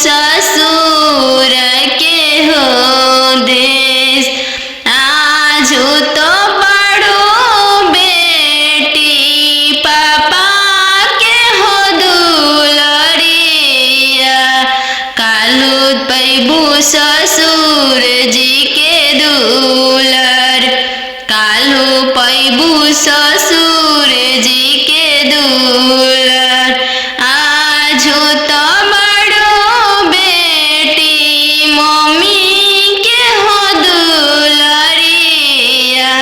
ससुर के हो देश। आजू तो बड़ो बेटी पापा के हो दुलरिया, कालू पैबू ससुर जी के दुलर, कालू पैबू ससुर जी के दुलर। आजू तो बड़ो बेटी मम्मी के हो दुलरिया,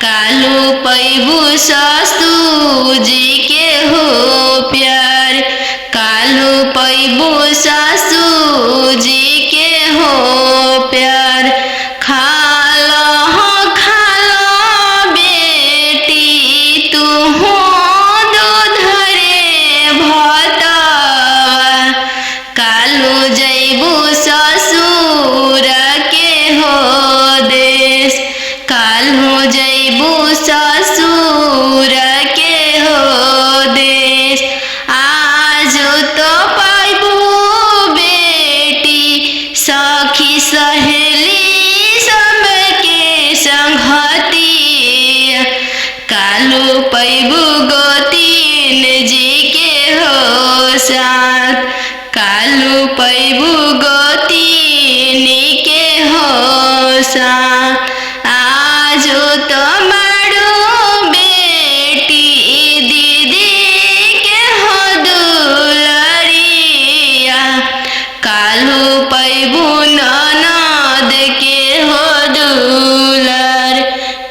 कालू पैबू ससुर जी के हो प्यार, कालू पैबू ससुर जी के हो प्यार। खालो बेटी तू हो दूध रे भतवा, कालू जैबू ससुर के हो देश, कालू जैबू ससुर के हो देश। आजू तो पैबू बेटी सखी सहेली सबके संगतिया, कालू पैबू गोतीन जी के हो साथ, कालू पैबू गोतीन के हो साथ। आजू तो बड़ो बेटी दीदी के हो दुलरिया, कालू पैबू ननद के हो दुलर,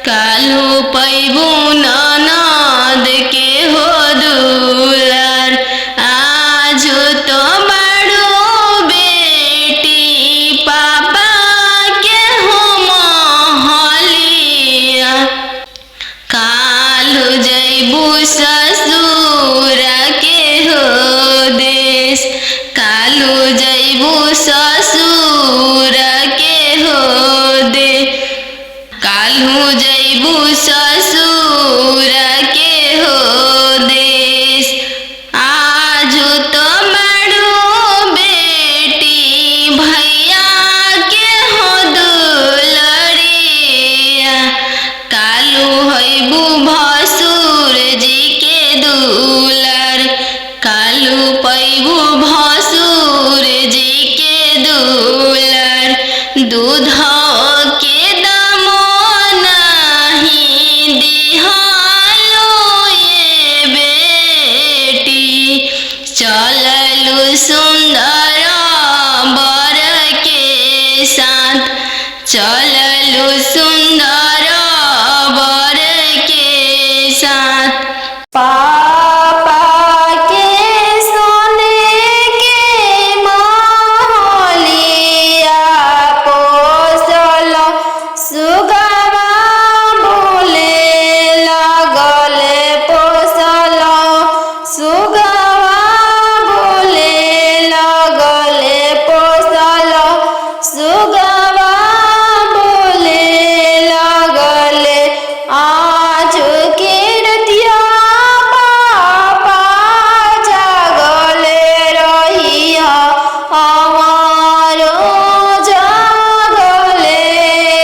कालू पैबू ननद के हो दुलर। आजू तो बड़ो बेटी पापा के हो महलिया, कालू जैबू ससुर के हो देश, कालू जैबू ससुर के हो दे, कालू जैबू ससुर के हो देश। आजू तो बड़ो बेटी भैया के हो दुलरिया, कालू हैबू भसुर जी के दुलर, कालू पैबू भसुर जी के दुलर। दूध के दामो नहीं दिहालो ये बेटी, चललू सुंदर बर के साथ, चललू सुंदर बर के साथ। पापा के सोने के महलिया पोसल, सुगवा बोले लगले पोसल, सुगवा बोले लगले पोसल, सुगवा बोले लगले। आज कीर्तिया पापा जागले रहिया, हमारो जागले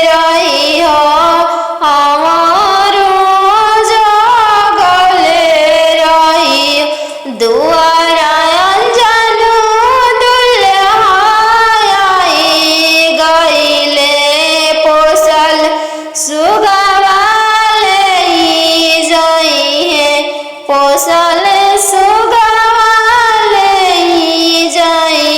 रहिया, हमारो जागले रहिया। दुआरा अंजनु दुल्हा आई गईले पोसल, सुगवा ले जाई है पोसल, सुगवा ले जाई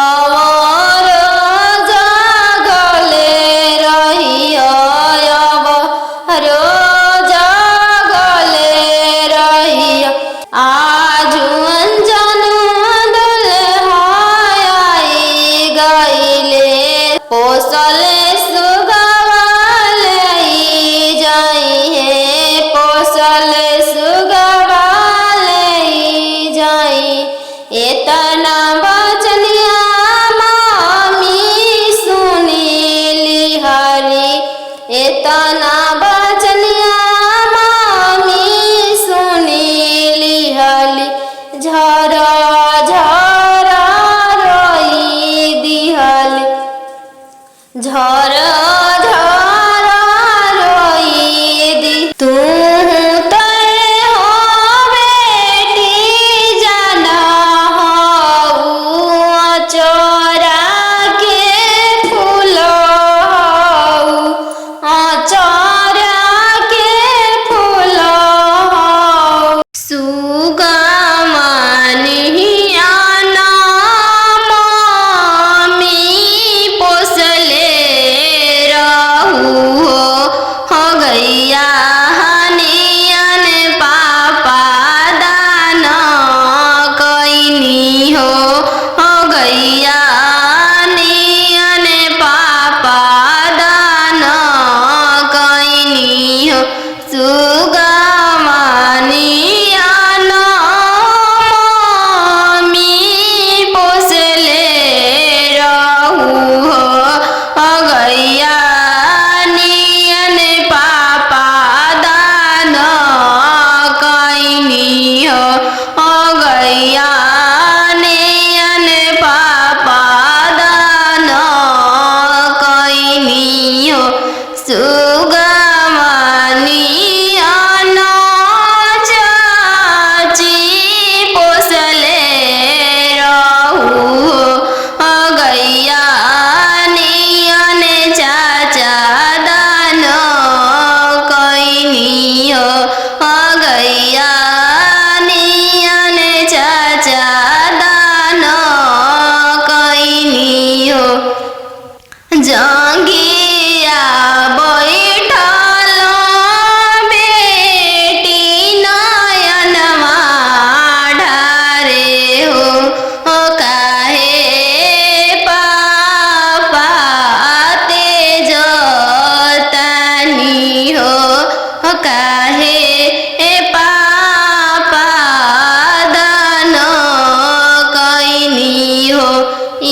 अमर जागले रहिया रो जागले रहिया आजू अंजन दुल्हाई गईले पोसले सुगवाले जाई है पोसले सुगवाले जाई एतना बचनिया मामी सुनीली हरी एतना बचनिया मामी सुनीली हली झरा झरा रोई दिहली झरा झरा रोई दी तू तय हो बेटी जाना हो चोरा के फूल चोरा के फूल सुगमनिया मामी पोसले रहू हो गैया हनियन पापा दान कैनी हो गैया हनियन पापा दान कैनी हो सुगमनिया मामी पोसले रहू हो गैया नियन पापा दान कैनी हो गैया नियन पापा दान कैनी हो सुगमनिया चाची पोसले रहू हो गैया नियन चाचा दान कैनी हो गैया नियन चाचा दान कैनी हो जंगिया बैठल बेटी नयन ढारे हो काहे पापा तेज तनी हो काहे पापा दान कैनी हो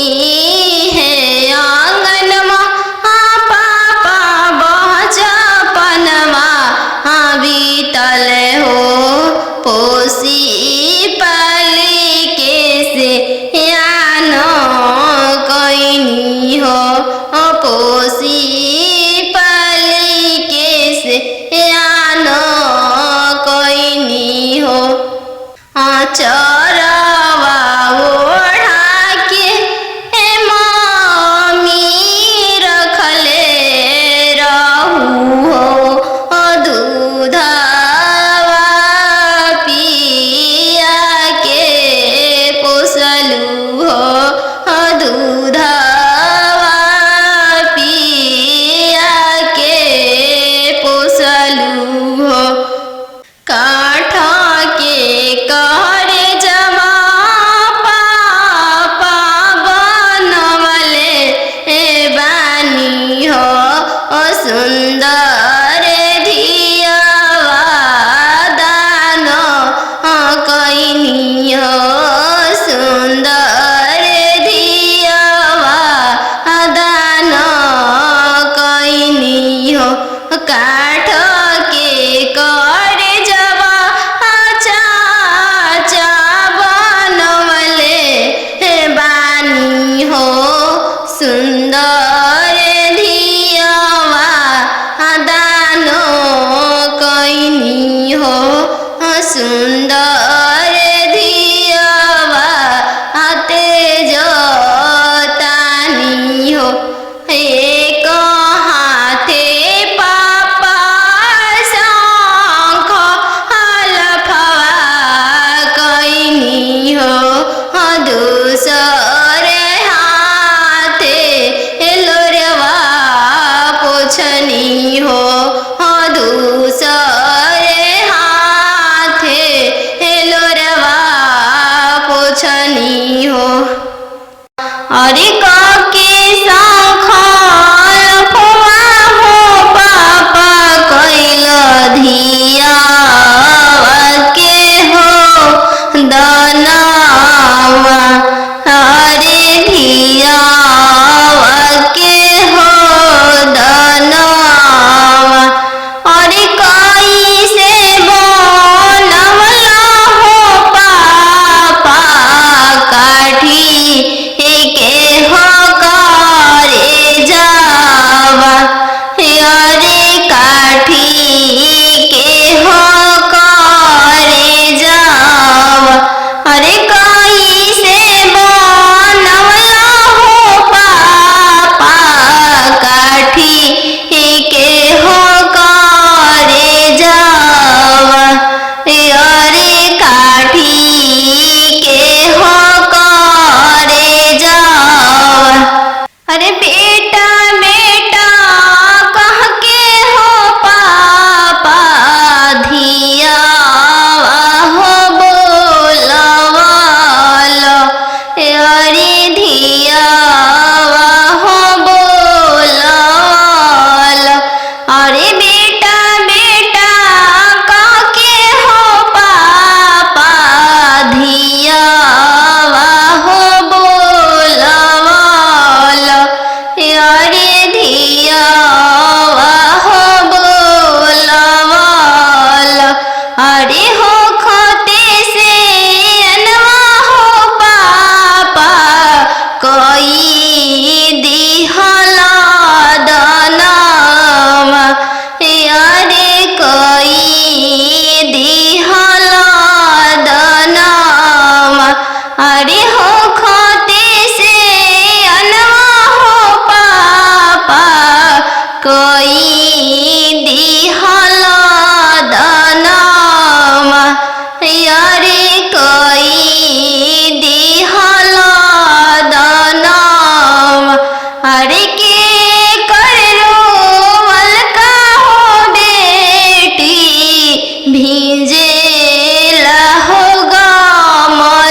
इहे आंगनमा पापा बचपनमा बीतल हो पोसी पाली के से यान कैनी हो पोसी पाली के से यान कैनी हो चरवा ओढ़ा के मामी रखले रहू हो दूधवा पिया के पोसलू हो दूधवा पिया के पोसलू हो काठ के कहरे अरे काके सांखल फुआ हो पापा कैल धिया के हो दनावा अरे धिया के हो दनावा अरे कैसे बनवला हो पापा काठी के हो करे जावा अरे काठी के हो करे जावा अरे कैसे बनवला हो पापा काठी के हो करे जावा अरे काठी के हो करे जावा अरे बेटा बेटा कह के हो पापा धिया हो बोलवालो अरे धिया हो बोलवालो अरे बेटा बेटा कह के हो पापा धिया हो बोलवालो अरे धिया हो बोलवालो अरे हो खोते से अनवा हो पापा कोई दिहला दनावा अरे कोई दिहला दनावा अरे हो खोते से अनवा हो पापा कोई दिहला दनावा अरे कोई दिहला दनावा अरे के करो वलका हो बेटी भीजे हो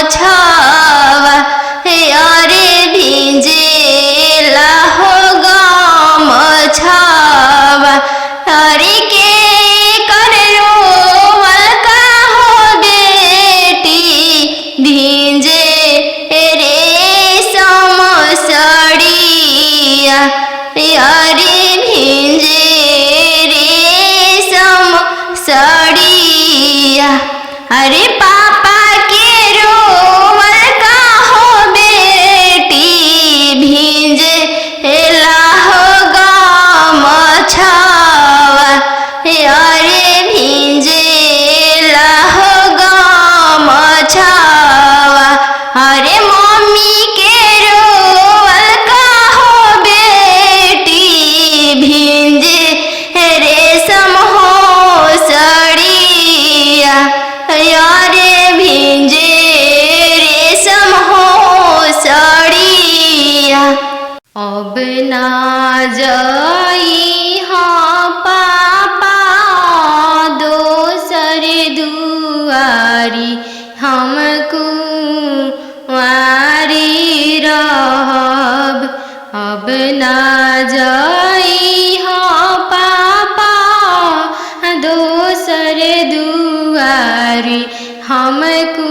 गमछावा अरे भीजे हो गमछावा अरे के करो वलका हो बेटी भीजे रेशम साड़िया अरे भीजे रेशम साड़िया अरे पापा के रोवल का हो बेटी भीजे हो गमछावा अरे भीजे हो गमछावा अरे मम्मी के रोवल का हो बेटी भीजे रेशम हो साड़िया अरे भीजे रेशम हो साड़िया अब ना जाई हाँ पापा दोसर दुआरी हमको वारी रहब अब ना जाई हाँ पापा दोसर दुआरी हमको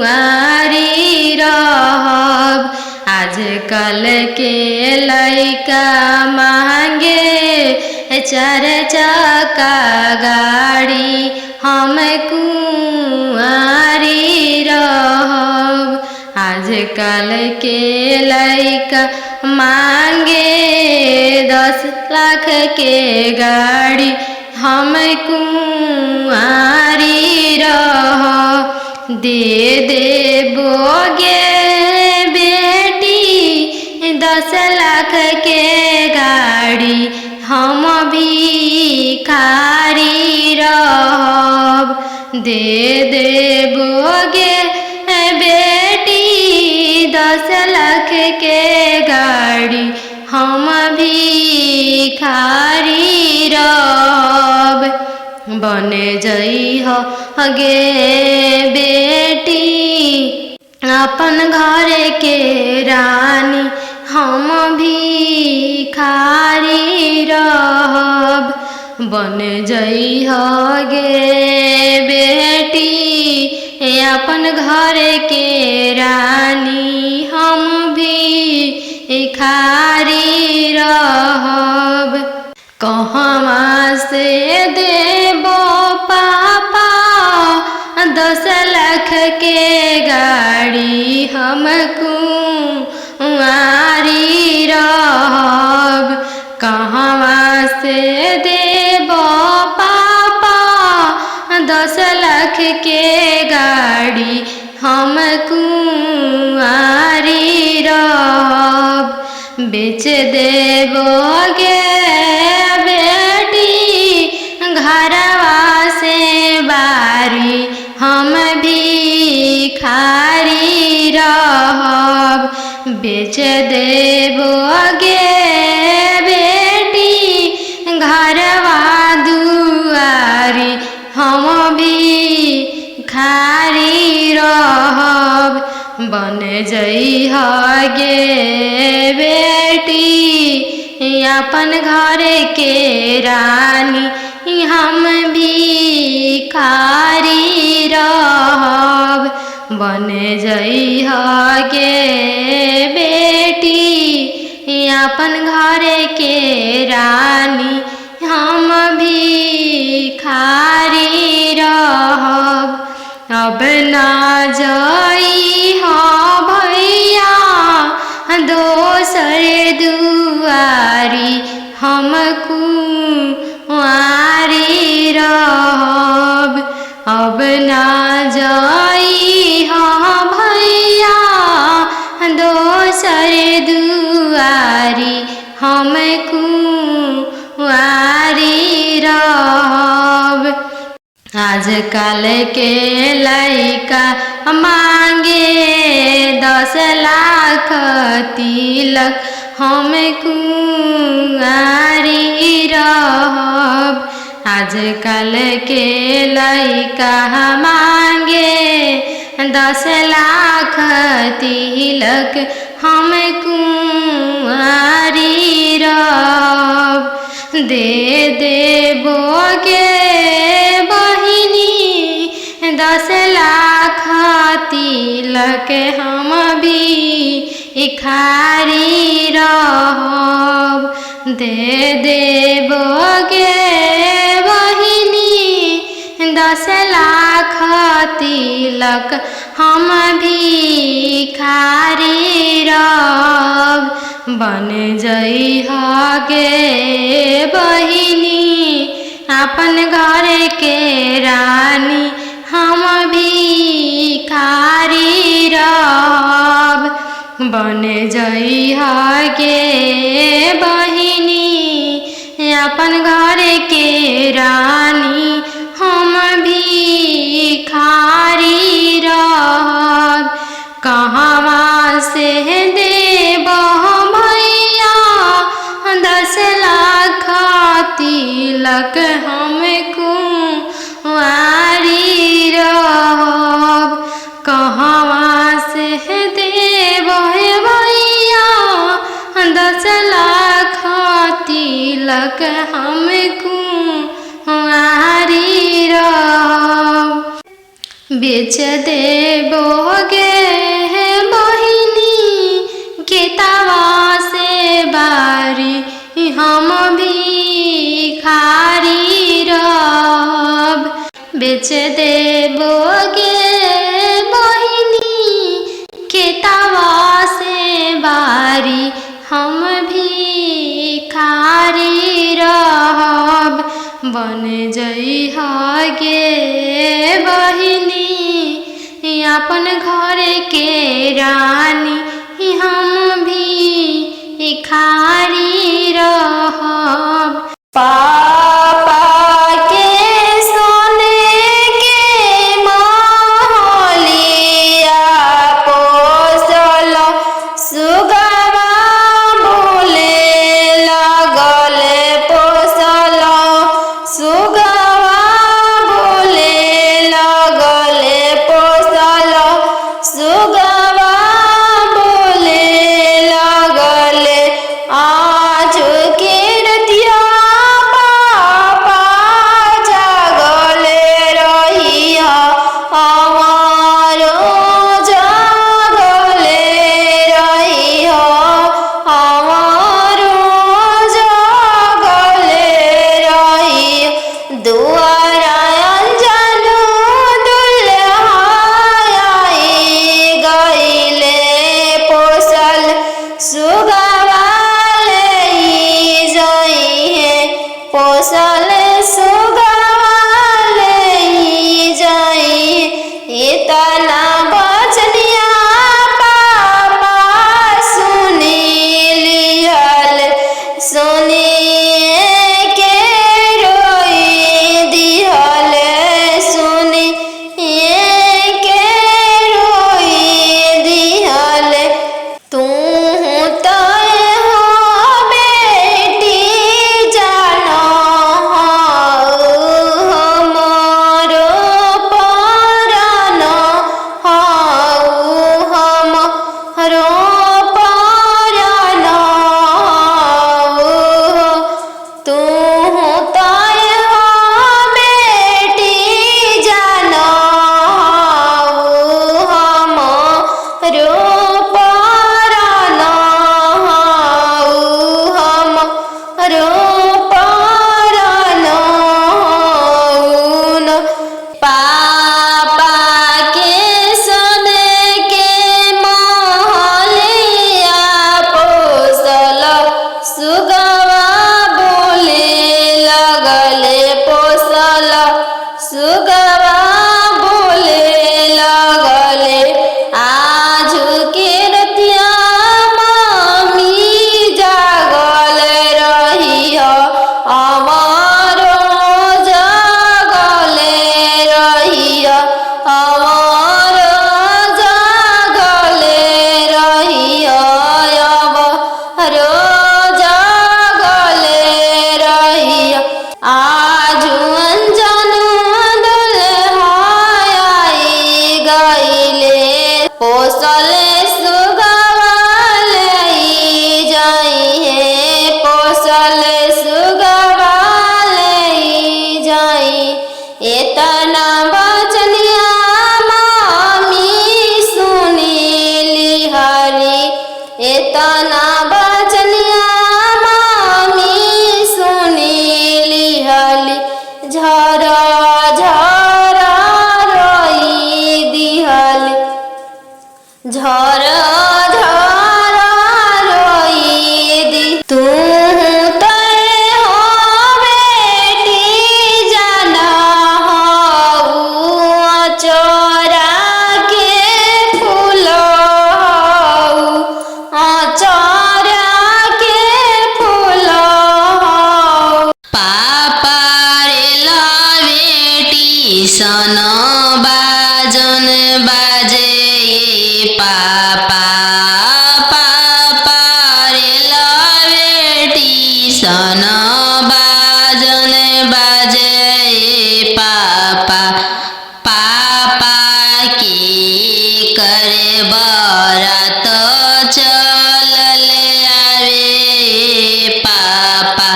वारी रहब आजकल के लइका मांगे चार चक्का गाड़ी हम कुंवारी रहब आजकल के लइका मांगे 10 लाख के गाड़ी हम कुंवारी रहब दे बोगे बेटी 10 लाख के गाड़ी हम भिखारी रहब दे बोगे बेटी 10 लाख के गाड़ी हम भिखारी रहब बन जइह गे बेटी अपन घर के रानी हम भिखारी रहब। बन जइह गे बेटी अपन घर के रानी हम भिखारी रहब। कहवा से देबो पापा 10 लाख के गाड़ी हम कुंवारी रहब। कहवा से देबो पापा 10 लाख के गाड़ी हम कुंवारी रहब। बेच देबोगे बेटी घरवा से बारी हम भिखारी रहब। बेच देबोगे बेटी घरवा दुआरी हम भिखारी रहब। बन जइह गे बेटी अपन घर के रानी हम भिखारी रहब। बन जइह गे बेटी अपन घर के रानी हम भिखारी रहब। अब ना जइह भैया दोसर दुआरी हम कुंवारी रहब। अब ना जइह भैया दोसर दुआरी हम कुंवारी रहब। आजकल के लइका मांगे 10 लाख तिलक हम कुंवारी रहब। आजकल के लइका मांगे 10 लाख तिलक हम कुंवारी रहब। दे देबोगे बहिनी 10 लाख तिलक हम भिखारी रहब। दे देबोगे बहिनी 10 लाख तिलक हम भिखारी रहब। बन जइह गे बहिनी अपन घर के रानी हम भिखारी रहब। बन जइह गे बहिनी अपन घर के रानी हम भिखारी रहब। कहवा से देबो भैया 10 लाख तिलक हम कुंवारी रहब। कहवा से देबो भैया 10 लाख तिलक हम कुंवारी रहब। बेच देबोगे बहिनी खेतवा से बारी हम भिखारी रहब। बेच देबोगे बहिनी खेतवा से बारी हम भिखारी रहब। बन जइह गे बहिनी अपन घर के रानी हम भिखारी रहब। पापा के सोने के महलिया पोसल सुगवा बोले लगल पोसल सुगवा बोले लगल पोसल सुगवा तना बचनिया मामी सुनी लिहली झर झर रोई दिहली झर झर रोई दी तू तय हो बेटी जाना हो चोरा के फूल चोरा के फूल पापा रे ला बेटी सन बाजन बाजे पापा पापा रे ला बेटी सन बाजन बाजे पापा पापा की करे बरात चल आवे पापा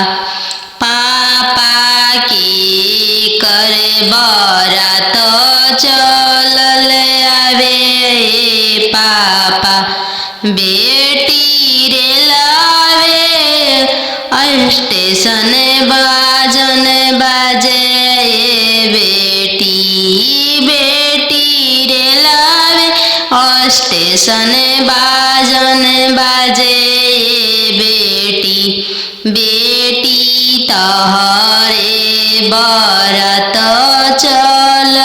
पापा की करे बरात चल आवे पापा बेटी रे लावे स्टेशन बाजन बाजे बेटी बेटी रे लावे स्टेशन बाजन बाजे बेटी बेटी तहरे बरात चल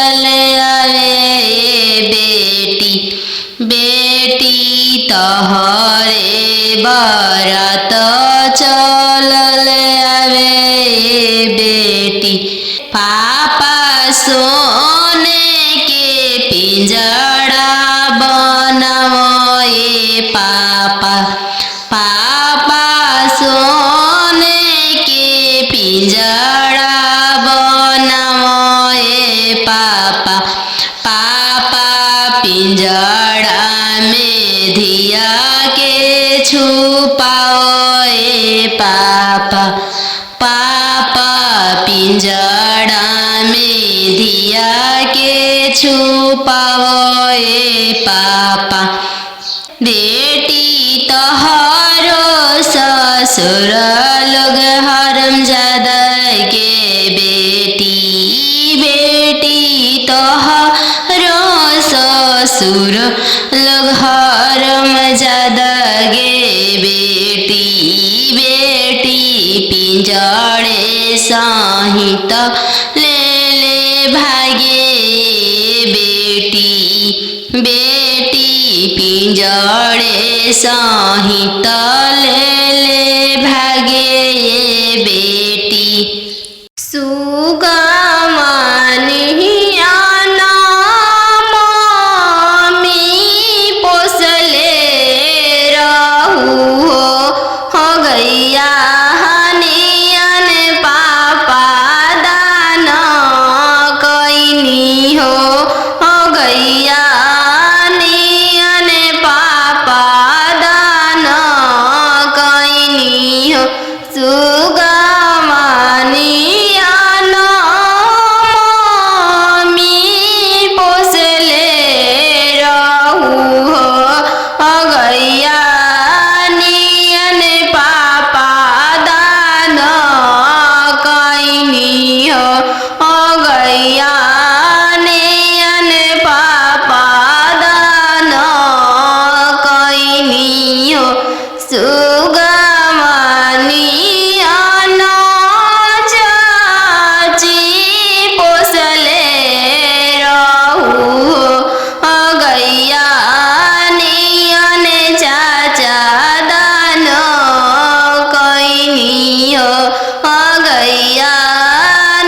आवे बेटी बेटी तहरे बरात चल आवे बेटी पापा सोने के पिंजड़ा बनाओ पापा पापा सोने के पिंजड़ा बनाओ पापा पापा पिंजड़ा में धिया के छुपाओ पापा पापा पिंजड़ा में धिया के छुपाओ पापा बेटी तोहरो ससुर लोग हरमजादा के बेटी बेटी तोहरो ससुर लोग हरमजादा गे बेटी बेटी पिंजड़े सहित ले भागे बेटी बेटी पिंजड़े सहित ले भागे बेटी सुगमनिया मामी पोसले रहू हो गैया हनियन पापा दान कैनी हो गैया नियन पापा दान कैनी हो सुगमनिया मामी पोसले रहू हो गैया नियन पापा दान कैनी हो गैया नियन पापा दान कैनी हो सुगमनिया चाची पोसले रहू हो गैया नियन चाचा दान कैनी हो गैया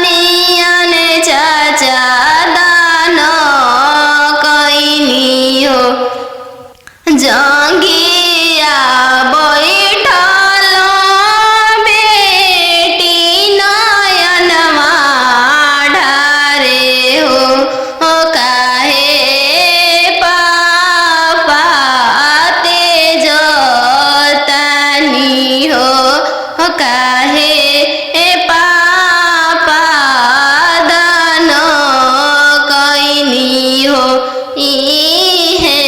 नियन चाचा दान कैनी हो जंगिया बैठल बेटी नयनमा ढारे हो काहे पापा तेज तानी हो काहे पापा दान कैनी हो इहे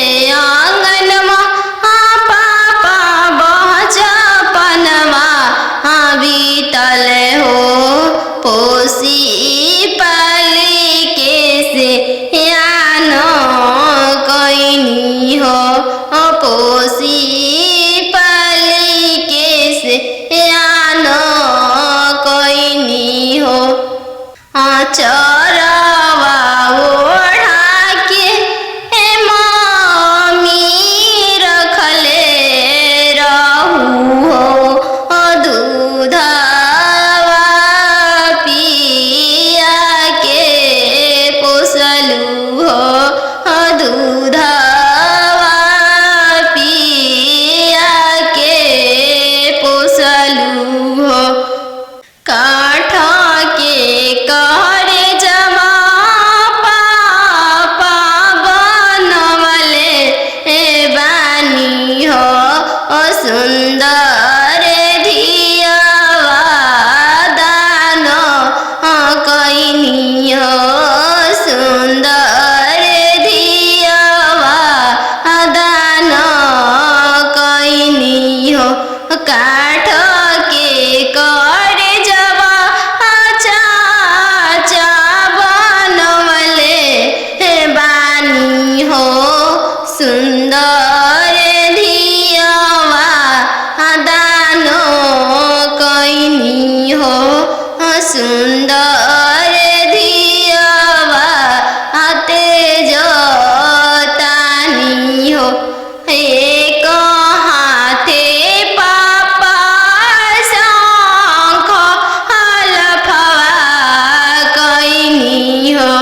आंगनमा पापा चरवा ओढ़ा के मम्मी रखले रहू हो दूधवा पिया के पोसलू हो दूधवा पिया के पोसलू हो काठ के करे जमा पापा बनवले बानी हो सुंदर धियावा दान कैनी हो सुंदर धियावा दान कैनी हो काठ के करे जवा चाचा बनवले बानी हो सुंदर धियावा दान कैनी हो सुंदर धियावा तेज तानी हो एक हाथे पापा शंख हलफवा कैनी हो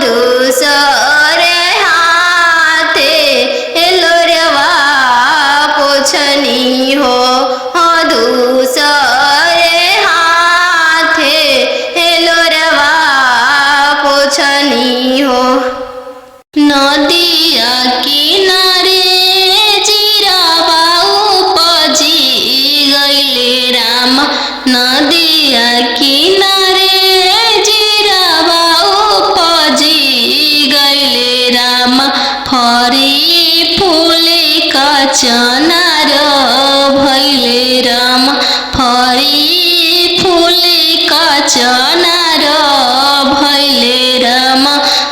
दूसरे हाथे लोरवा पोछनी हो दूसरे हाथे लोरवा पोछनी हो नदिया किनारे जीरावा उपजी गइले राम नदिया किनारे जीरावा उपजी गइले राम फरी फूले कचनार भइले राम फरी फूले कचनार भइले राम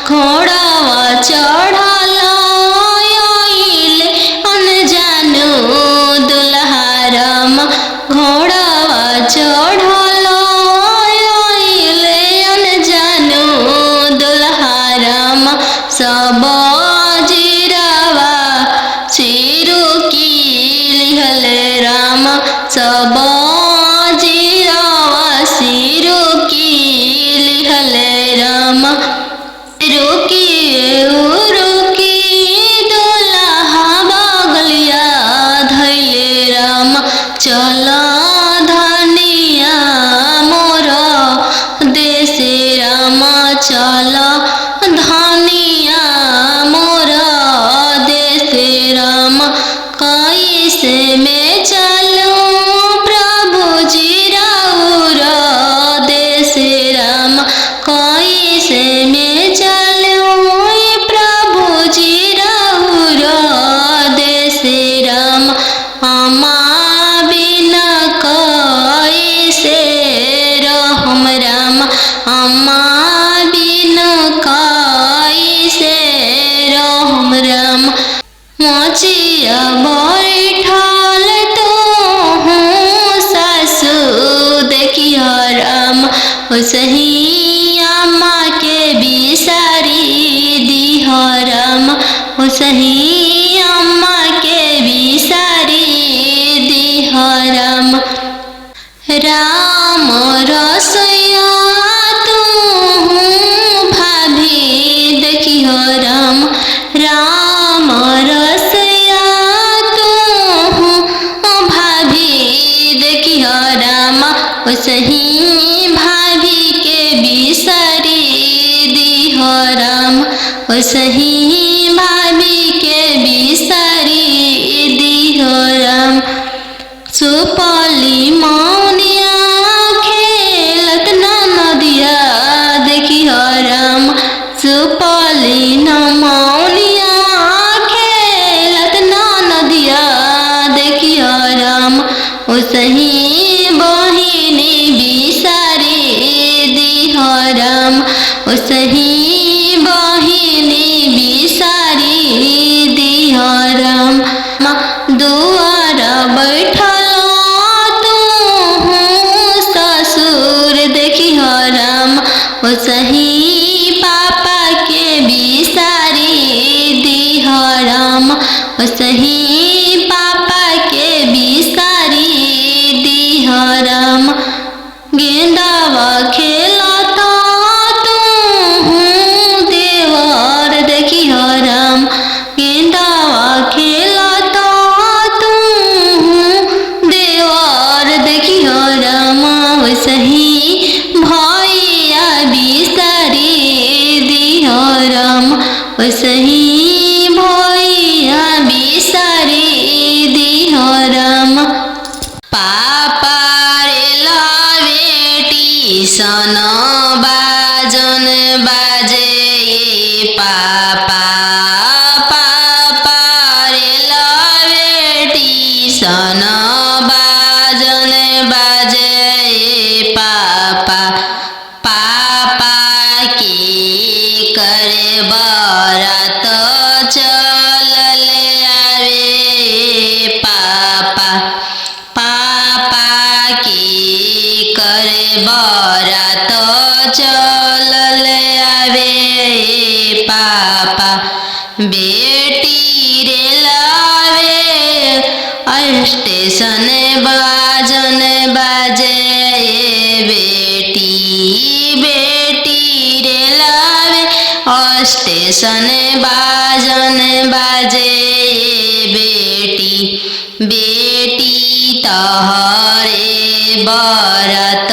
घोड़ावा चढ़ल आइले अनजानु दुल्हा राम घोड़ावा चढ़ल आइले अनजानु दुल्हा राम सब जीरावा चिरुकी लिहले राम सब जीरावा सिरुकी लिहले राम रुकी दुल्हा बगलिया धैले राम चल धनिया मोर देशे राम चल धनिया मोर देशे राम कैसे में चलूं प्रभु जी राउर देशे राम कैसे में चलूं प्रभु जी राउर देशे राम अम्मा बिना कैसे रहम राम अम्मा बिना कैसे रहम राम मोचिया बैठल तो हूँ सासु देखिया राम सही अम्मा के बिसारी दिह राम सही अम्मा के बिसारी दिह राम राम रसोइया तू भाभी देखिह राम राम रसोइया तू भाभी देखिह राम सही भाभी के बिसारी दिह राम सही भाभी के बिसारी दिह राम सुपली मौनिया खेलत नदिया देखिह राम सुपली मौनिया खेलत नदिया देखिह राम सही बहिनी बिसारी दिह राम सही बहिनी बिसारी दिह राम दुआर बैठल तू ससुर देखिह राम स्टेशन बाजन बाजे ये बेटी बेटी रे लावे स्टेशन बाजन बाजे ये बेटी बेटी तहरे बरत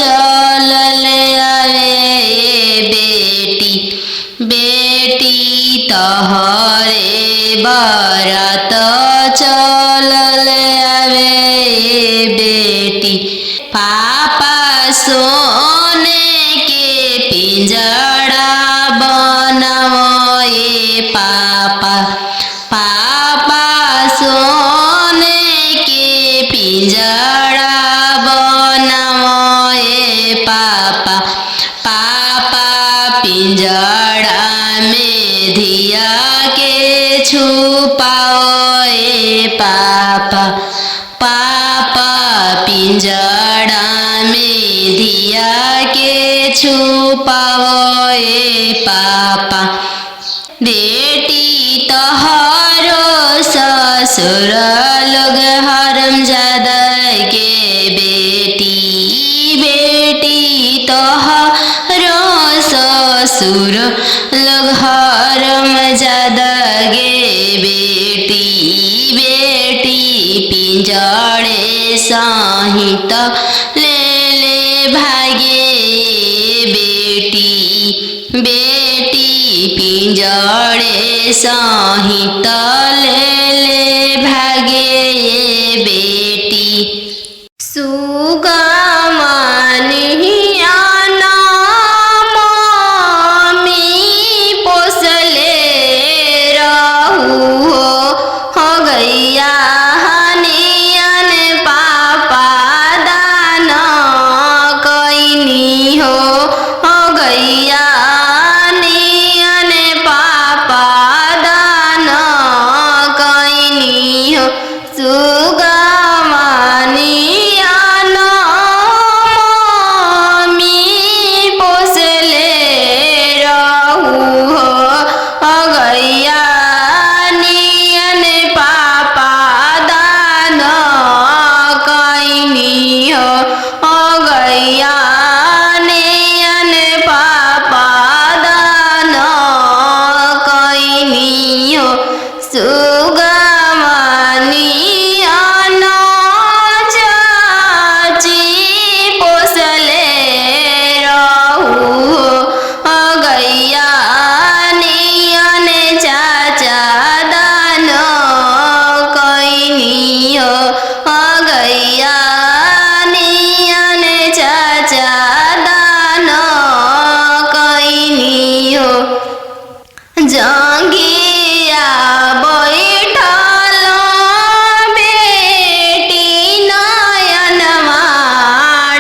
चलल आवे ये बेटी बेटी तहरे बरत चलल आवे ये बेटी पापा सोने के पिंजड़ा बनाओ ये पापा पापा सोने के पिंजड़ा बनाओ ये पापा पापा पिंजड़ा में धिया के छुपाओ ये पापा पापा पिंजड़ा में धिया के छुपाओ ये पापा बेटी तोहरो ससुर लोग हरमजादा के बेटी बेटी तोहरो ससुर लोग हरमजादा गे बेटी बेटी पिंजड़े सहित ले ले भागे बेटी बेटी पिंजड़े सहित ले ले भागे बेटी सुगा मानिया गैया हनियन पापा दान कैनी हो गैया हनियन पापा दान कैनी हो सुगा मानियन मम्मी पोसले रहू हो गैया गैया नियन पापा दान कैनी हो सुगा मानियन चाची पोसले रहू हो गैया नियन चाचा दान कैनी हो गैया चाचा दान कैनी हो जंगिया बैठल बेटी नयन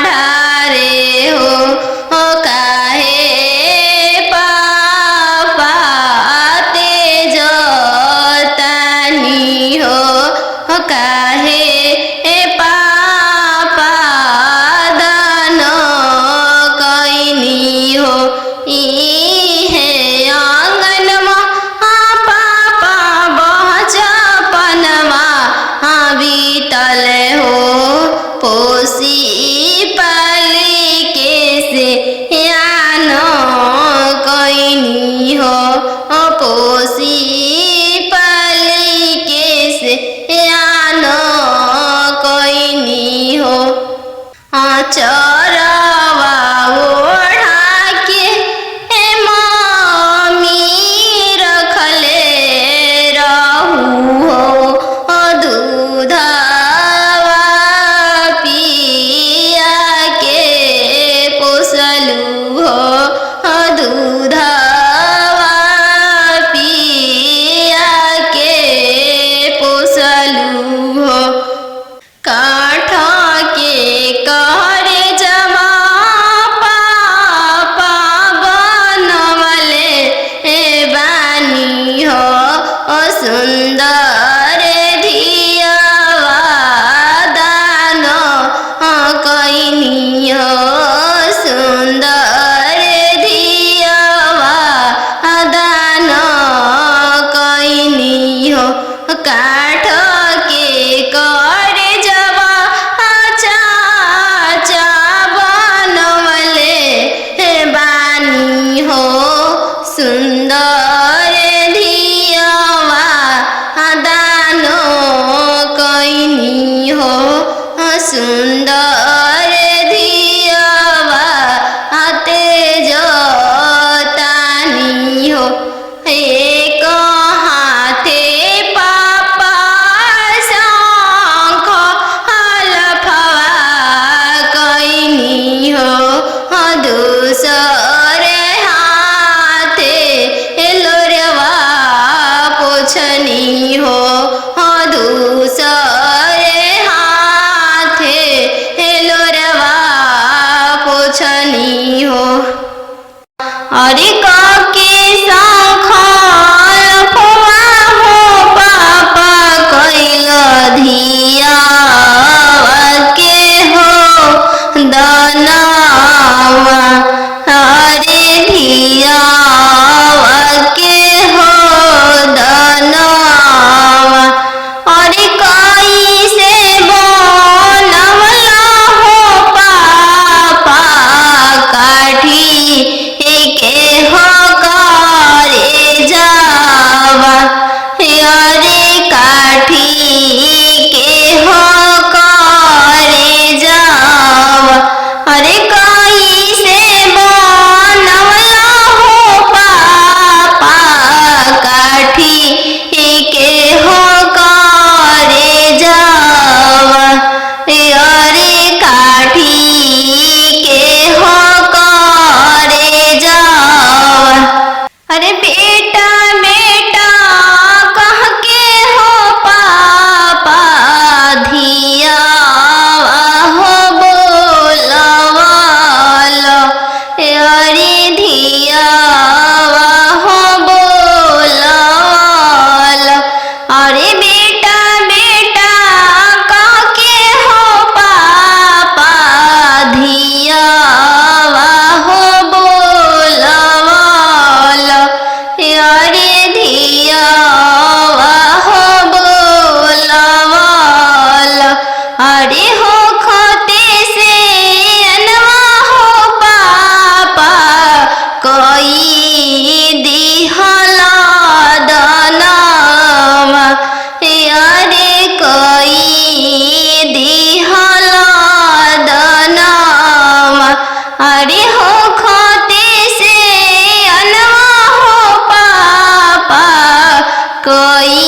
ढारे हो काहे पापा तेज तानी हो काहे पोसी पाली के से यान कैनी हो पोसी पाली के से यान कैनी हो चरवा ओढ़ा के मम्मी रखले रहू हो दूध दूधवा पिया के पोसलू हो काठ के कहरे सुंदर धियावा हाथे जोतानी हो एक हाथे पापा शंख हलफवा कैनी हो दूसरे हाथे लोरवा पोछनी हो दूसरे हाथे लोरवा पोछनी हो अरे काके शंख हलफवा हो पापा कैल धियावा के हो दनावा अरे धियावा के हो दनावा अरे कैसे बनवला हो पापा काठी के हो करे जावा अरे काठी के हो करे जावा अरे कैसे बनवला हो पापा काठी के हो करे जावा अरे काठी के हो करे जावा अरे बेटा बेटा कह के हो पापा धियावा हो बोलवालो अरे धियावा हो बोलवालो अरे बेटा बेटा कह के हो पापा धियावा हो बोलवालो अरे धियावा हो बोलवालो अरे हो खोते से अनवा हो पापा कोई दिहला दनावा अरे कोई दिहला दनावा अरे हो खोते से अनवा हो पापा कोई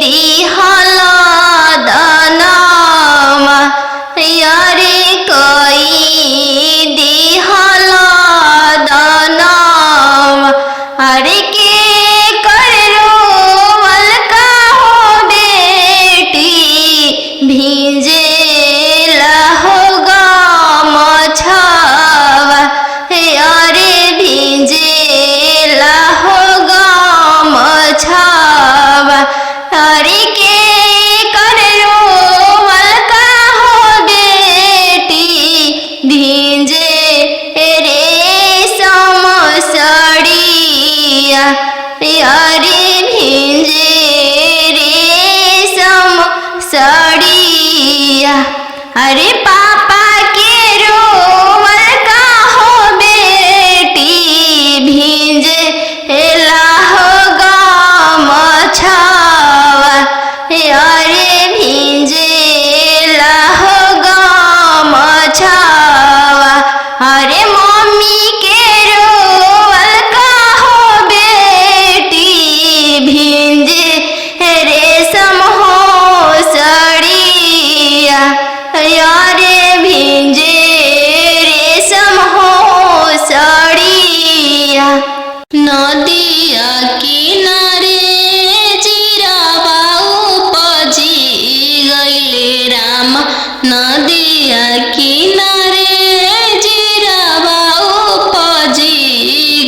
दिहला दनावा अरे कोई दिहला दनावा अरे के कर रोवल का हो बेटी भीजे हो गमछावा अरे भीजे हो गमछावा अरे के कर रोवल का हो बेटी भीजे रेशम साड़िया अरे भीजे रेशम साड़िया अरे पापा के रोवल का हो बेटी भीजे हो गमछावा अरे भीजे हो गमछावा अरे मम्मी के रोवल का हो बेटी भीजे रेशम हो साड़िया अरे भीजे रेशम हो साड़िया नदिया किनारे जीरावा उपजी गइले राम नदिया किनारे जीरावा उपजी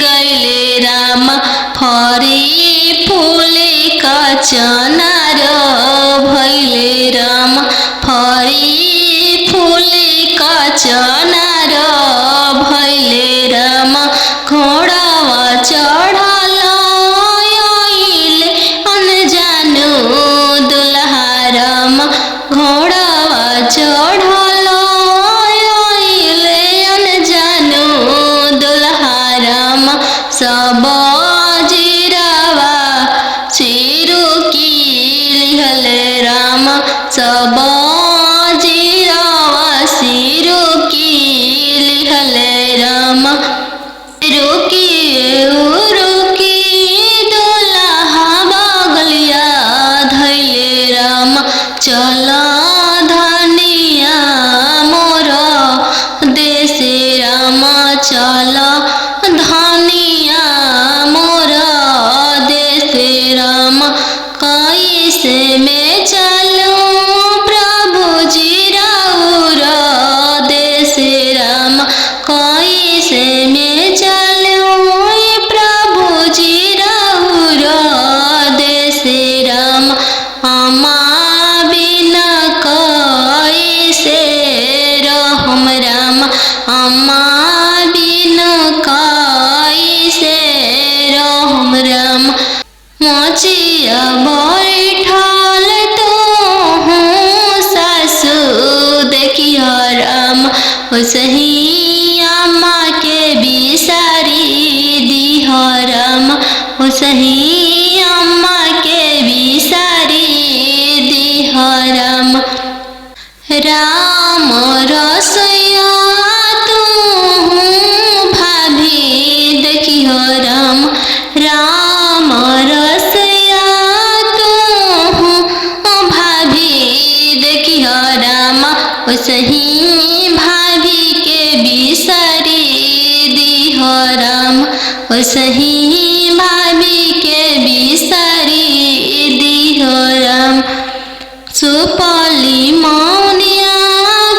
गइले राम फरी फूले का चनार भइले राम फरी फूले का चनार भइले राम घोड़ावा चढ़ल आइले अनजानो दुल्हा राम घोड़ावा चढ़ल आइले अनजानो दुल्हा राम सब जीरावा चिरुकी लिहले राम सब जीरा ओसही अम्मा के बिसारी दिह राम ओसही अम्मा के बिसारी दिह राम राम रसैया तू भाभी देखिह राम राम रसैया तू भाभी देखिह राम ओसही भाभी के बिसारी दिह राम ओसही भाभी के बिसारी दिह राम सुपली मौनिया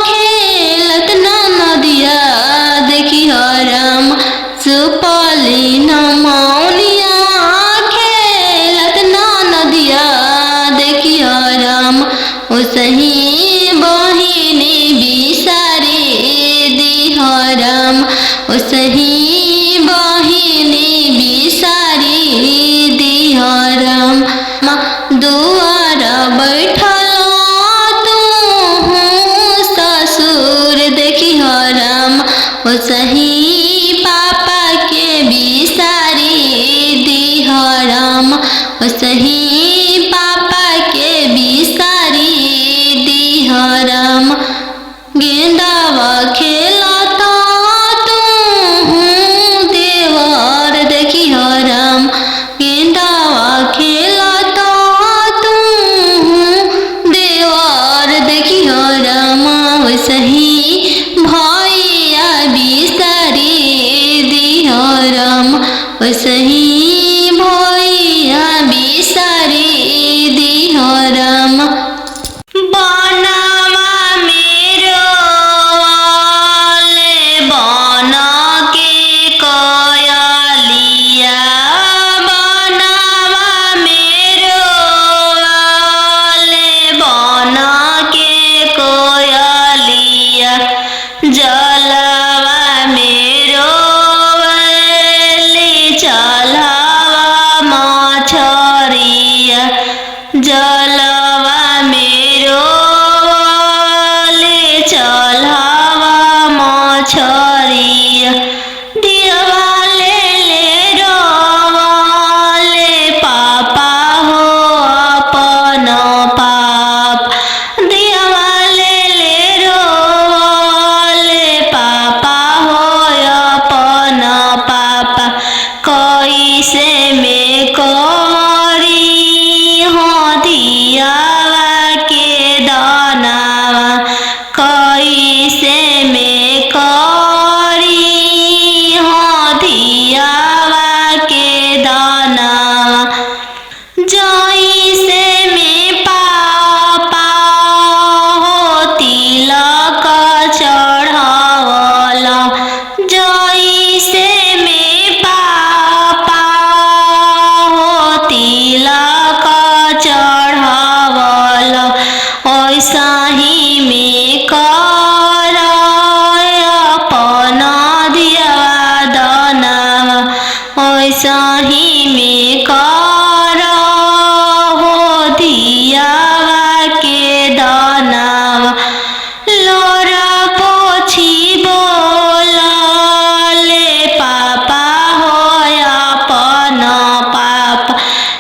खेलत नदिया देखिह राम सुपली मौनिया खेलत नदिया देखिह राम ओसही बहिनी बिसारी दिह राम ओसही बहिनी बिसारी दिह राम दुआर बैठल ससुर देखिह राम ओसही पापा के बिसारी दिह राम ओसही पापा के बिसारी दिह राम गेंदावा खेलता तू देवर देखिह राम गेंदावा खेलता तू देवर देखिह राम ओसही भैया बिसारी दिह राम ओसही भैया बिसारी दिह राम बनवा मेरो वाले बन के कयलिया बनवा मेरो वाले बन के कोयलिया जलवा मेरो वाले चलवा मछरिया जलवा मेरो वाले चलवा मछरिया दिवाले ले रोवाले पापा हो अपन पाप दिवाले ले रोवाले पापा हो अपन पापा कैसे में करी हो दियावा के दानावा कैसे में करी हो दियावा के दानावा जैसे में पापा हो तिलक चढ़ावला जैसे में पापा हो तिलक चढ़ावला ऐसा ही में कर अपन दियावा दानावा ऐसा ही में कर हो दियावा के दानावा लोरा पोछी बोलले पापा हो अपन पापा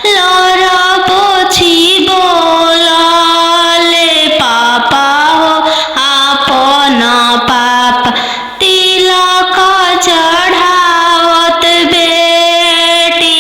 लोरा पोछी बोलले पापा हो अपन पापा तिलक चढ़ावत बेटी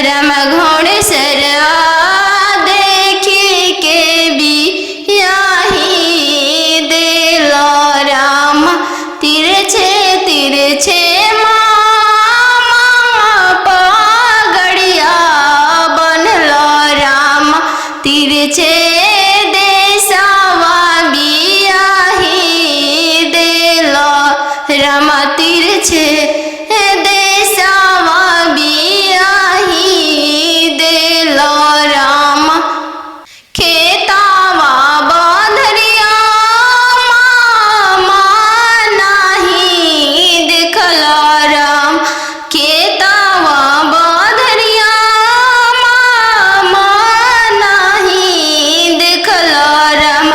राम घोड़सरवा देखी के बियाही देलो राम तिरछे तिरछे पगड़िया बनलो राम तिरछे देशवा बियाही देलो राम तिरछे देशवा बियाही देलो राम खेतावा बंधरिया मामा नाही देखलो राम खेतावा बंधरिया मामा नाही देखलो राम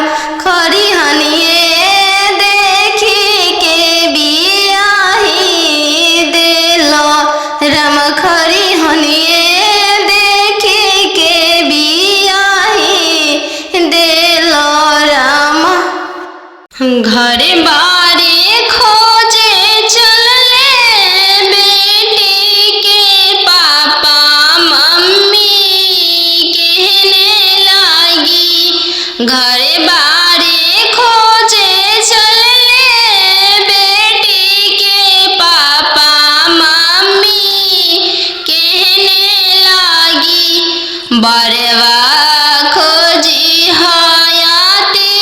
खरिहनिए देखी के बियाही देलो राम खरिहनिए देखी के बियाही देलो राम घरे बारे खोजे चलले बेटी के पापा मम्मी कहने लागी घरे बारे खोजे चलले बेटी के पापा मम्मी कहने लागी बरवा खोजी हयाती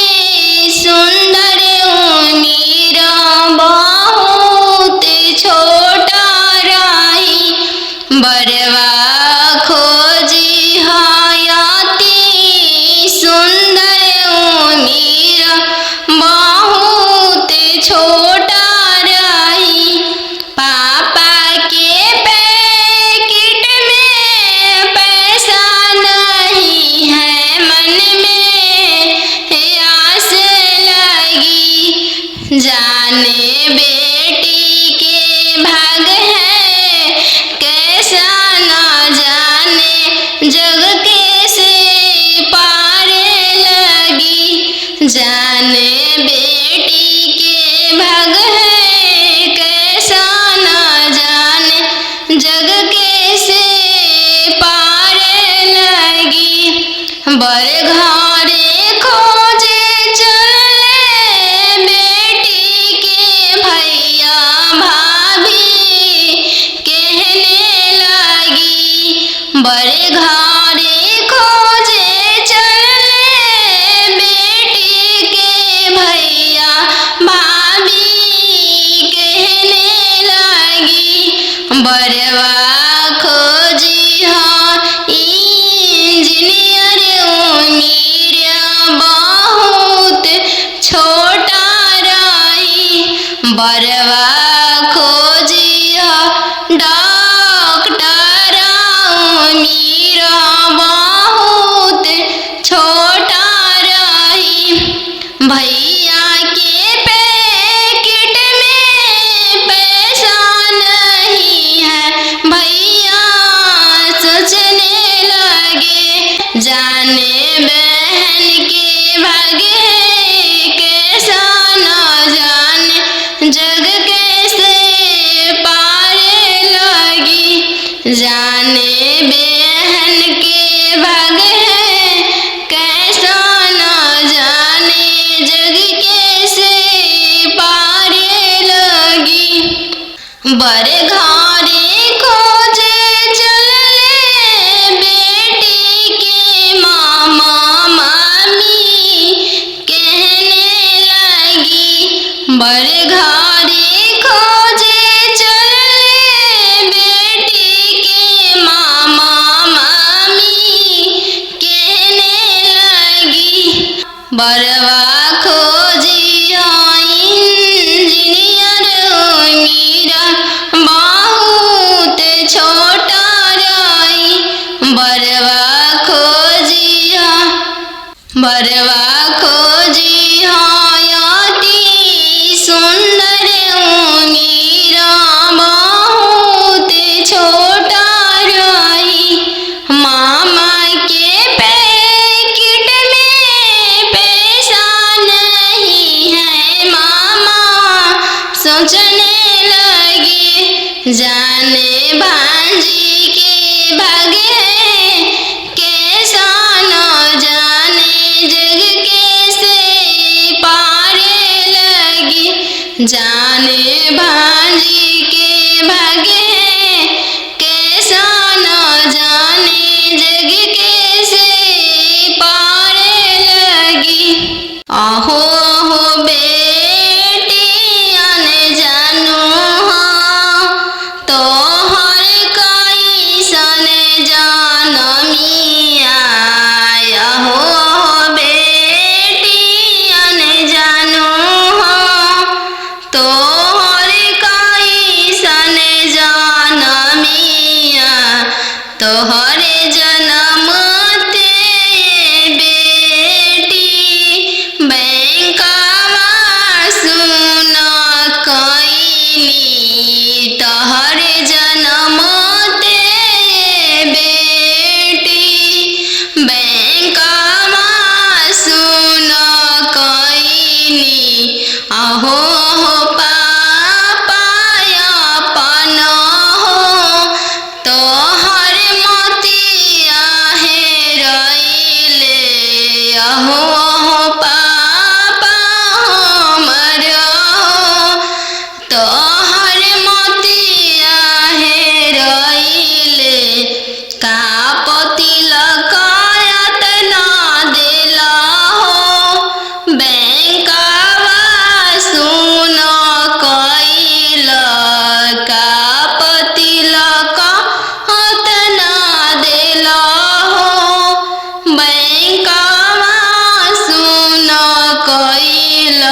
सुंदर उमीर बहुत छोटा रही बरवा खोजी हयाती सुंदर उमीर बहुत छोटा रही पापा के पैकेट में पैसा नहीं है मन में आस लगी जाने बेटी के भाग है कैसा न जाने जग कैसे पार लगी जाने बेटी के भाग है कैसा न जाने जग कैसे पार लगी बर घरे खोजे चलले बेटी के भैया भाभी कहने लगी बड़े घरे खोजे चलले बेटी के भैया भाभी कहने लगी बरवा खोजी हाँ इंजीनियर उमीर बहुत छोटा रही बरवा खोजी हाँ डॉक्टर उमीर बहुत छोटा रही भैया के पैकेट में पैसा नहीं है भैया सोचने लगे जाने बहन के भागे कैसा न जाने जग कैसे पार लगी जाने बहन के भागे कैसा न जाने जग कैसे पार लगी बड़े घरे खोजे चलले बेटी के मामा मामी कहने लगी बड़े घरे खोजे चलले बेटी के मामा मामी कहने लगी बरवा खोजी इंजीनियर उमीर बहुत छोटा रही बरवा खोजी हयाती सुंदर उमीर बहुत छोटा रही मामा के पैकेट में पैसा जाने भांजी के भागे कैसा न जाने जग कैसे पारे लगी। आहो हो बेटी अन जानू हाँ तो हर कोई सन जानमिया। आहो बेटी अन जानू हाँ तो हर कोई सन जानमिया। तोहरे जन्म ते बेटी बैंकवा सुन कईनी। तोहरे जन्म ते बेटी बैंकवा सुन कईनी। आहो हो पापा अपन हो तोहर मोतिया हेरैले। आहो हो पापा हमर हो तोहर मोतिया हेरैले। का तिलक एतना देला हो बैंकवा सुन कईल। का तिलक एतना देला हो बैंकवा सुन कईल।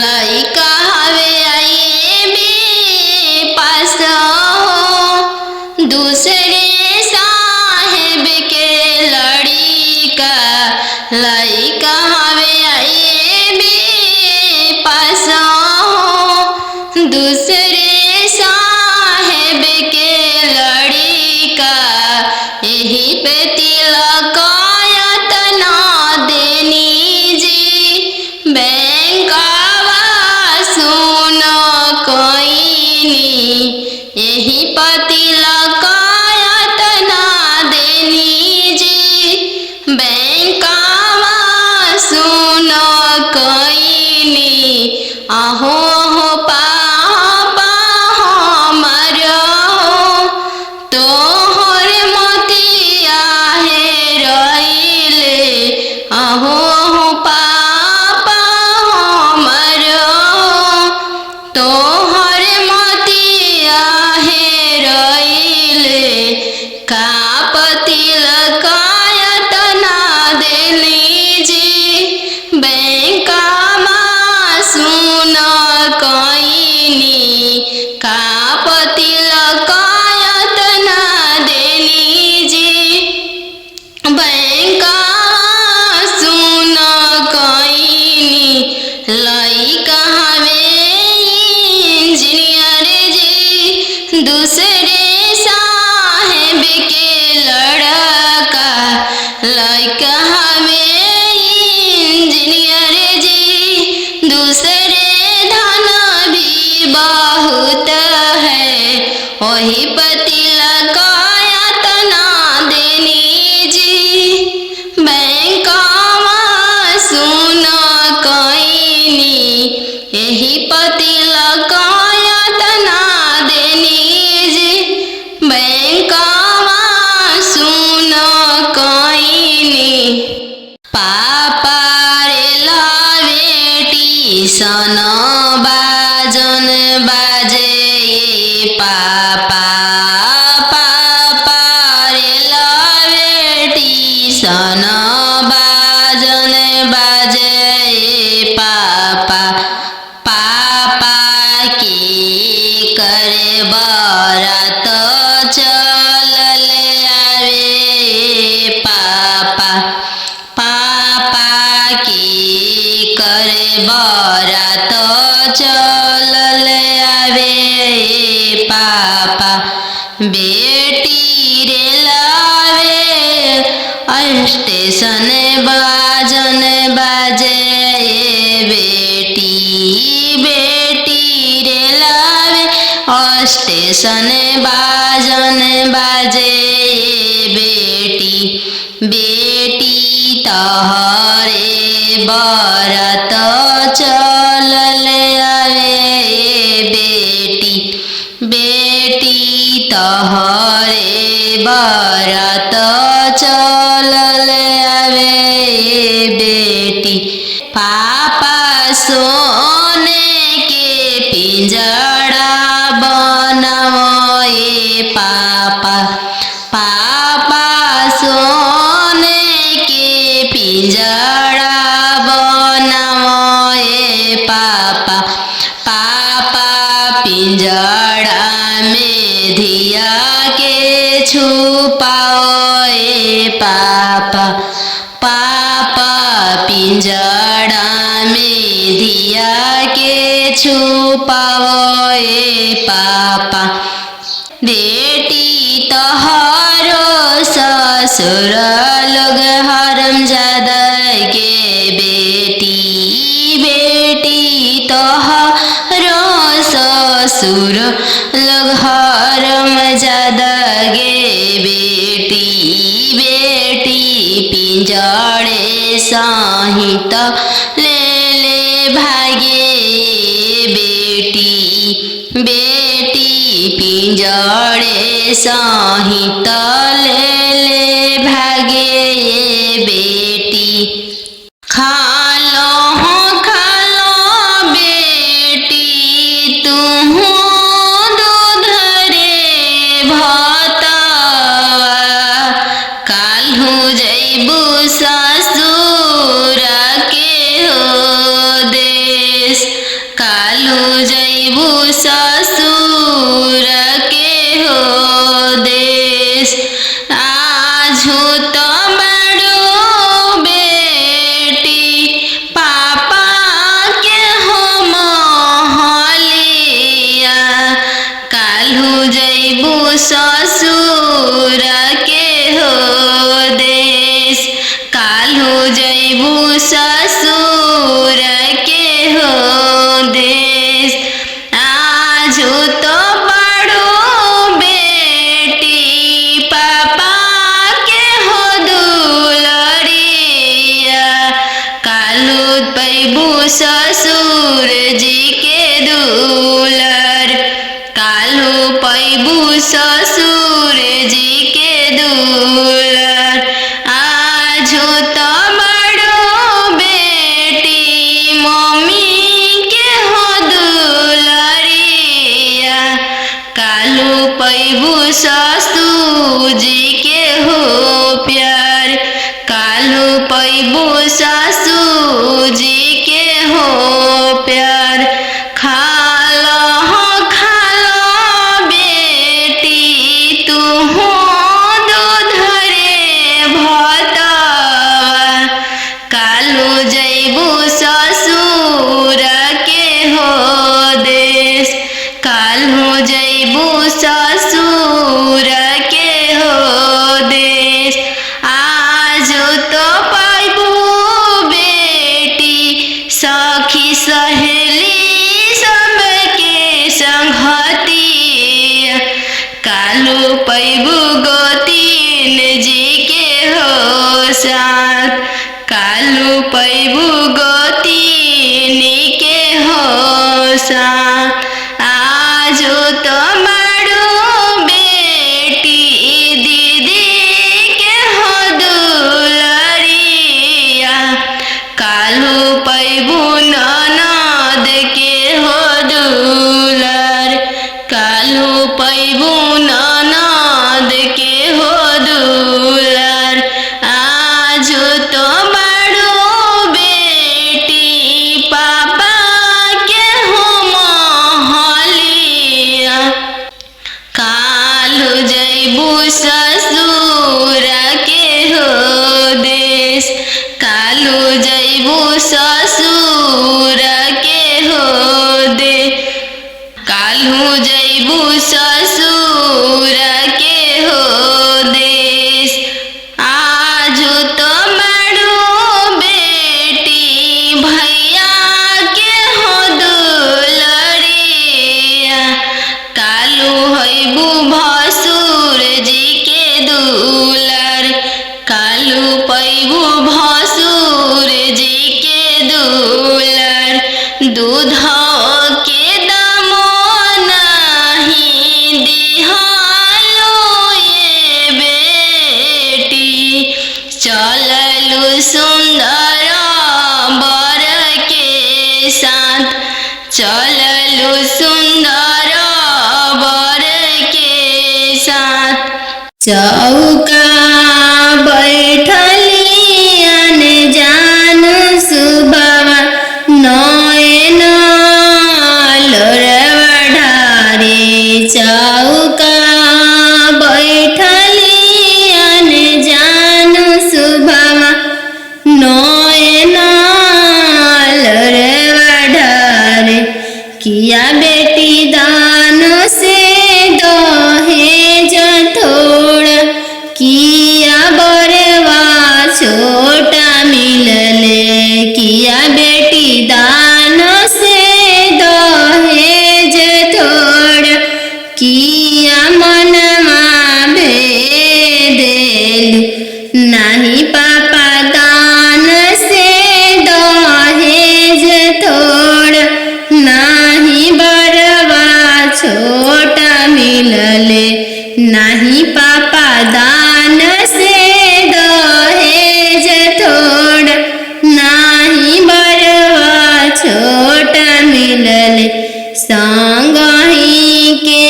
लइका हवे आईबी पास हो दूसरे साहेब के लड़िका। लइका हवे आईबी पास हो दूसरे साहेब के लड़िका। यही पे तिलक एतना देनी जी बैंकवा सुन कईनी। यही पे तिलक एतना देनी जी बैंकवा सुन कईनी। आहो हो पापा हमर हो तोहर मोतिया हेरैले। आहो हो पापा हमर हो तोहर मोतिया हेरैले। का तिलक एतना देली जी बैंकवा सुन कईनी। का तिलक एतना देली जी बैंकवा सुन कईनी। लइका हवे इंजीनियर जी दूसरे साहेब के लड़का। लइका हवे इंजीनियर जी दूसरे धन भी बहुत है। वही पर तिलक एतना देनी जी बैंकवा सुन कईनी। यही पर तिलक एतना देनी जी बैंकवा सुन कईनी। पापा रे बेटी सन बाजन बाजे। पापा पापा रे बेटी सन बाजन बाजे। पापा पापा की करे बरात चलल आवे। पापा पापा की करे बरात चलल आवे। पापा बेटी रे लावे स्टेशन बाजन बाजे। बेटी बेटी रे लावे स्टेशन बाजन बाजे। बेटी बेटी तोहरे बरात चलल आवे। करत चलल आवे ये बेटी। पापा सोने के पिंजड़ा बनाओ ये पापा। पापा सोने के पिंजड़ा बनाओ ये पापा। पापा पिंजड़ा में धिया के छुपाओ ये पापा। पापा पिंजड़ा में धिया के छुपाओ ये पापा। बेटी तोहरो ससुर लोग हरामजादा के बेटी। बेटी तोहरो ससुर लोग हरामजादा गे बेटी। बेटी पिंजड़े सहित ले ले भागे बेटी। बेटी पिंजड़े सहित ले ले भागे ये बेटी। खालो बेटी तुहू दूध रे भतवा। काल्हू जैबू ससुर के हो देश। काल्हू जैबू ससुर के हो देश। आजू तो बड़ो बेटी पापा के हो महलिया। काल्हू जैबू ससुर के हो देश। काल्हू जैबू ससुर के हो देश। आजू तो बड़ो बेटी पापा के हो दुलरिया। काल्हू पैबू ससुर जी के दुलर। काल्हू पैबू ससुर जी के दुलर। आजू तो बड़ो बेटी मम्मी के हो दुलरिया। काल्हू पैबू ससुर जी के हो प्यार। काल्हू पैबू ससुर जी के हो प्यार। खालो बेटी तुहू दूध रे भतवा। काल्हू जैबू ससुर के हो देश। काल्हू जैबू ससुर के हो देश। आजू तो पैबू बेटी सखी चललु सुंदर बर के साथ, चललु सुंदर बर के साथ। चौका बैठली अनजान सुबवा, नयन लोरवा ढारे। चौका बैठली अनजान सुबवा, नयन लोरवा ढारे। किया बेटी दान से दहेज थोड़ा, किया बरवा छोटा मिलले। किया बेटी दान से दहेज थोड़ा, किया मनमा भेदेलु। नाही पापा दान से दहेज थोड़ा, नाही बरवा छोटा मिलले। नाही पापा दान से दहेज थोड़ा, नाही बरवा छोटा मिलले। संगही के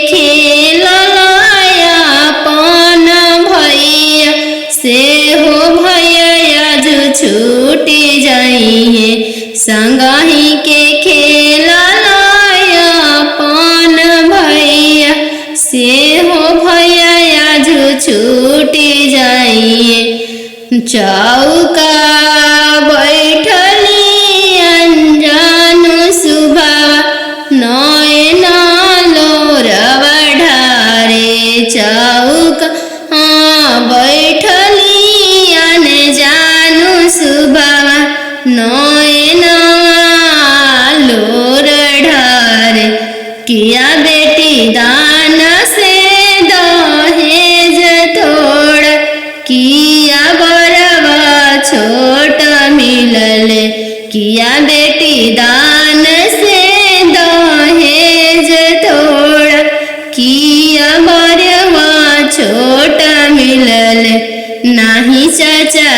खेललाया अपन भैया, से हो भैया जो छूटी जाइए। संगही के खेललाया अपन भैया, से हो भैया जो छूटी जाइए। चौका बैठली अनजान सुबवा, नयन लोरवा ढारे। चौका बैठली अनजान सुबवा, नयन लोर ढारे। किया बेटी दान से दहेज थोड़ा, किया बरवा छोटा मिलले। किया बेटी दान से दहेज थोड़ा, किया बरवा छोटा मिलले। नाही चाचा